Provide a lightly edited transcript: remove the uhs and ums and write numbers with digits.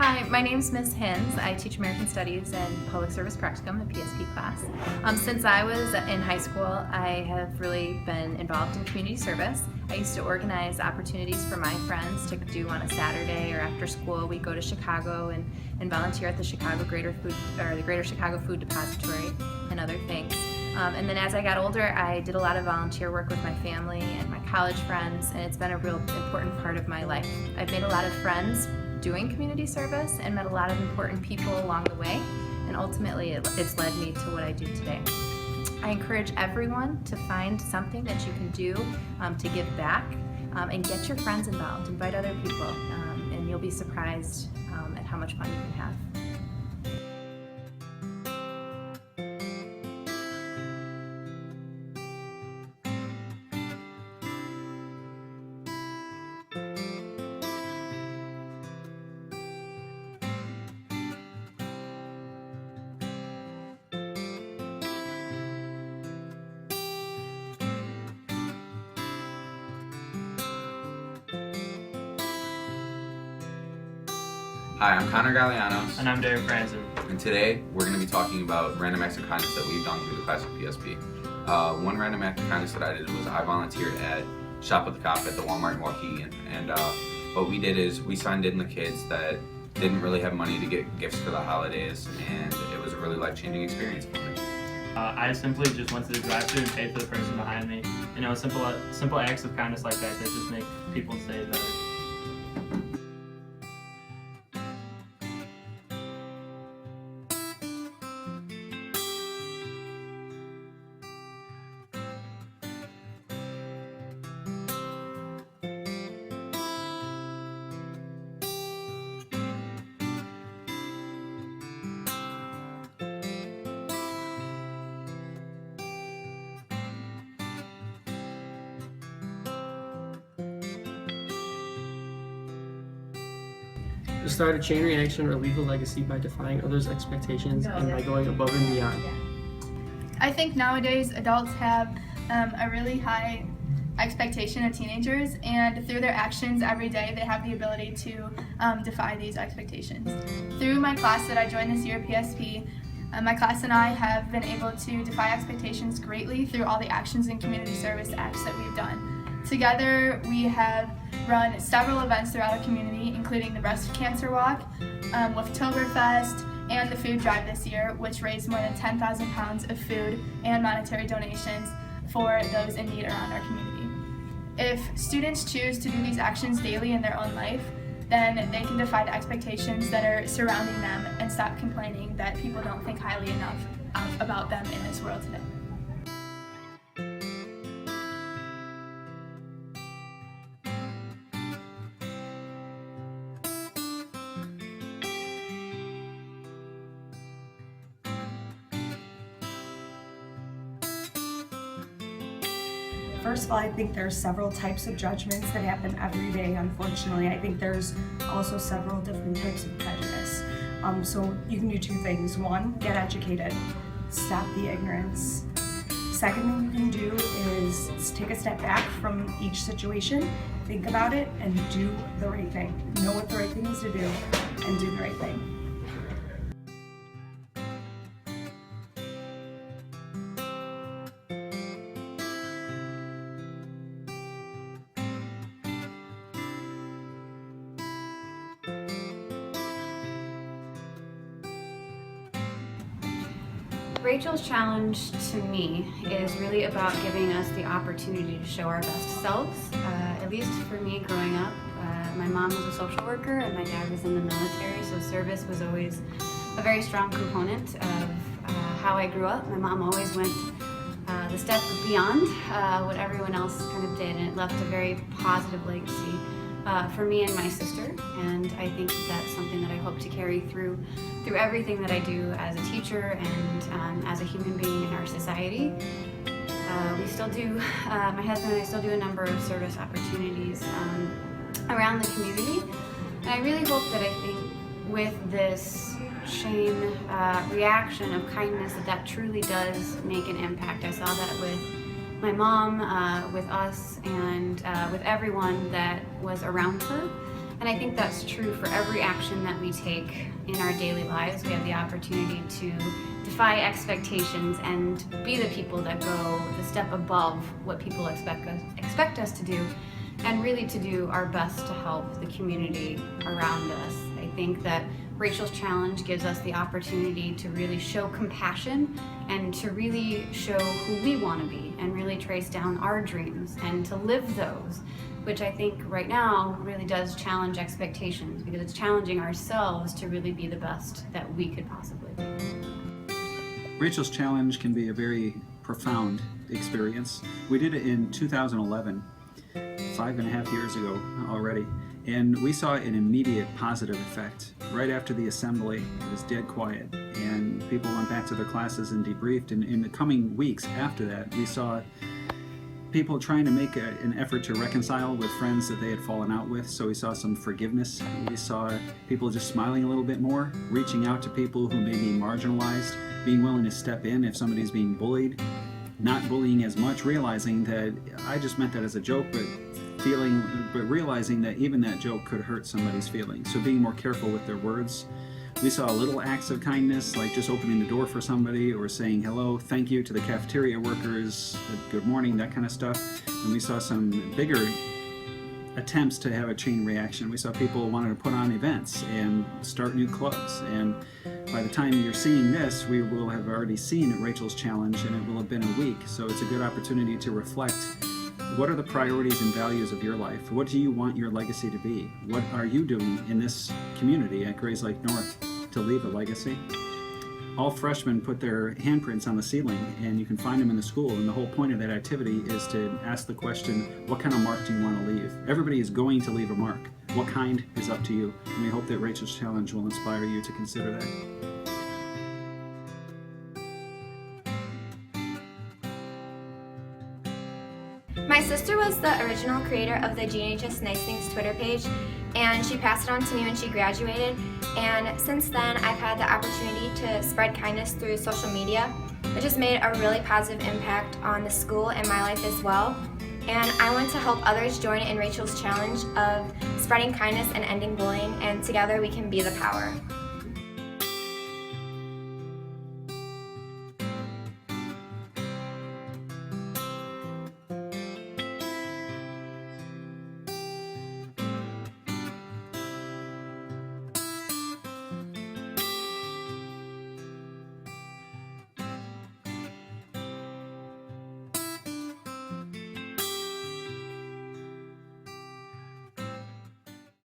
Hi, my name is Ms. Hins. I teach American Studies and Public Service Practicum, the PSP class. Since I was in high school, I have really been involved in community service. I used to organize opportunities for my friends to do on a Saturday or after school. We'd go to Chicago and volunteer at the Greater Chicago Food Depository and other things. And then as I got older, I did a lot of volunteer work with my family and my college friends, and it's been a real important part of my life. I've made a lot of friends doing community service and met a lot of important people along the way, and ultimately it's led me to what I do today. I encourage everyone to find something that you can do to give back and get your friends involved, invite other people, and you'll be surprised at how much fun you can have. Hi, I'm Connor Gallianos. And I'm Derek Branson. And today we're going to be talking about random acts of kindness that we've done through the class of PSP. One random act of kindness that I did was I volunteered at Shop with the Cop at the Walmart in Waukegan. And what we did is we signed in the kids that didn't really have money to get gifts for the holidays, and it was a really life-changing experience for me. I simply just went to the drive-thru and paid for the person behind me. You know, simple acts of kindness like that just make people's day better. To start a chain reaction or leave a legacy by defying others' expectations and by going above and beyond. I think nowadays adults have a really high expectation of teenagers, and through their actions every day they have the ability to defy these expectations. Through my class that I joined this year, PSP, my class and I have been able to defy expectations greatly through all the actions and community service acts that we've done. Together we have run several events throughout our community, including the Breast Cancer Walk, Wiftoberfest, and the food drive this year, which raised more than 10,000 pounds of food and monetary donations for those in need around our community. If students choose to do these actions daily in their own life, then they can defy the expectations that are surrounding them and stop complaining that people don't think highly enough about them in this world today. First of all, I think there's several types of judgments that happen every day, unfortunately. I think there's also several different types of prejudice. So you can do two things. One, get educated. Stop the ignorance. Second thing you can do is take a step back from each situation, think about it, and do the right thing. Know what the right thing is to do, and do the right thing. Rachel's challenge to me is really about giving us the opportunity to show our best selves. At least for me growing up, my mom was a social worker and my dad was in the military, so service was always a very strong component of how I grew up. My mom always went the step beyond what everyone else kind of did, and it left a very positive legacy for me and my sister, and I think that's something that I hope to carry through everything that I do as a teacher and as a human being in our society. We still do, my husband and I still do a number of service opportunities around the community, and I really hope that I think with this chain reaction of kindness that truly does make an impact. I saw that with my mom, with us, and with everyone that was around her. And I think that's true for every action that we take in our daily lives. We have the opportunity to defy expectations and be the people that go the step above what people expect us to do, and really to do our best to help the community around us. I think that Rachel's Challenge gives us the opportunity to really show compassion and to really show who we want to be and really trace down our dreams and to live those, which I think right now really does challenge expectations, because it's challenging ourselves to really be the best that we could possibly be. Rachel's Challenge can be a very profound experience. We did it in 2011, 5.5 years ago already, and we saw an immediate positive effect. Right after the assembly, it was dead quiet, and people went back to their classes and debriefed, and in the coming weeks after that, we saw people trying to make an effort to reconcile with friends that they had fallen out with. So we saw some forgiveness. We saw people just smiling a little bit more, reaching out to people who may be marginalized, being willing to step in if somebody's being bullied, not bullying as much, realizing that I just meant that as a joke, but realizing that even that joke could hurt somebody's feelings. So being more careful with their words. We saw little acts of kindness, like just opening the door for somebody or saying hello, thank you to the cafeteria workers, good morning, that kind of stuff. And we saw some bigger attempts to have a chain reaction. We saw people wanting to put on events and start new clubs. And by the time you're seeing this, we will have already seen Rachel's Challenge, and it will have been a week. So it's a good opportunity to reflect. What are the priorities and values of your life? What do you want your legacy to be? What are you doing in this community at Grays Lake North to leave a legacy? All freshmen put their handprints on the ceiling, and you can find them in the school. And the whole point of that activity is to ask the question, what kind of mark do you want to leave? Everybody is going to leave a mark. What kind is up to you? And we hope that Rachel's Challenge will inspire you to consider that. My sister was the original creator of the GNHS Nice Things Twitter page, and she passed it on to me when she graduated. And since then, I've had the opportunity to spread kindness through social media, which has made a really positive impact on the school and my life as well. And I want to help others join in Rachel's Challenge of spreading kindness and ending bullying, and together we can be the power.